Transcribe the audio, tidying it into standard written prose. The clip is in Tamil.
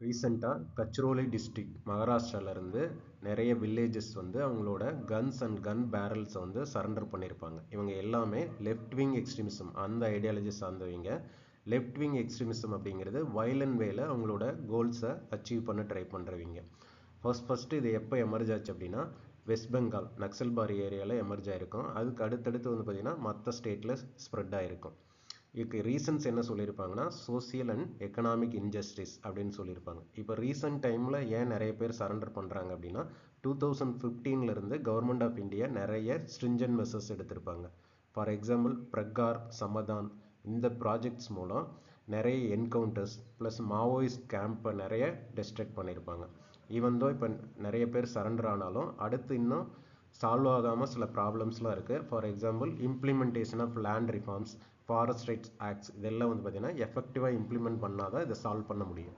ரீசெண்டாக கச்ரோலி டிஸ்ட்ரிக்ட் மகாராஷ்டிராவிலேருந்து நிறைய வில்லேஜஸ் வந்து அவங்களோட கன்ஸ் அண்ட் கன் பேரல்ஸை வந்து சரண்டர் பண்ணியிருப்பாங்க. இவங்க எல்லாமே லெஃப்ட் விங் எக்ஸ்ட்ரீமிசம் அந்த ஐடியாலஜி சார்ந்தவங்க. லெஃப்ட் விங் எக்ஸ்ட்ரீமிசம் அப்படிங்கிறது வயலண்ட் வேல அவங்களோட கோல்ஸை அச்சீவ் பண்ண ட்ரை பண்ணுறவங்க. ஃபஸ்ட்டு இது எப்போ எமர்ஜ் ஆச்சு அப்படின்னா வெஸ்ட் பெங்கால் நக்சல்பாரி ஏரியாவில் எமர்ஜ் ஆகிருக்கும். அதுக்கு அடுத்தடுத்து வந்து பார்த்திங்கன்னா மற்ற ஸ்டேட்டில் ஸ்ப்ரெட் ஆகிருக்கும். இதுக்கு ரீசன்ஸ் என்ன சொல்லியிருப்பாங்கன்னா சோசியல் அண்ட் எக்கனாமிக் இன்ஜஸ்டிஸ் அப்படின்னு சொல்லியிருப்பாங்க. இப்போ ரீசெண்ட் டைமில் ஏன் நிறைய பேர் சரண்டர் பண்ணுறாங்க அப்படின்னா 2015 கவர்மெண்ட் ஆஃப் இந்தியா நிறைய ஸ்ட்ரிஞ்சன்ட் மெஷர்ஸ் எடுத்திருப்பாங்க. ஃபார் எக்ஸாம்பிள் பிரகார் சமதான் இந்த ப்ராஜெக்ட்ஸ் மூலம் நிறைய என்கவுண்டர்ஸ் ப்ளஸ் மாவோயிஸ்ட் கேம்பை நிறைய டிஸ்ட்ரக்ட் பண்ணியிருப்பாங்க. ஈவன் தோ இப்போ நிறைய பேர் சரண்டர் ஆனாலும் அடுத்து இன்னும் சால்வ் ஆகாமல் சில ப்ராப்ளம்ஸ்லாம் இருக்குது. For example implementation of land reforms, forest rights acts இதெல்லாம் வந்து பார்த்திங்கன்னா எஃபெக்டிவாக இம்ப்ளிமெண்ட் பண்ணால் தான் இதை சால்வ் பண்ண முடியும்.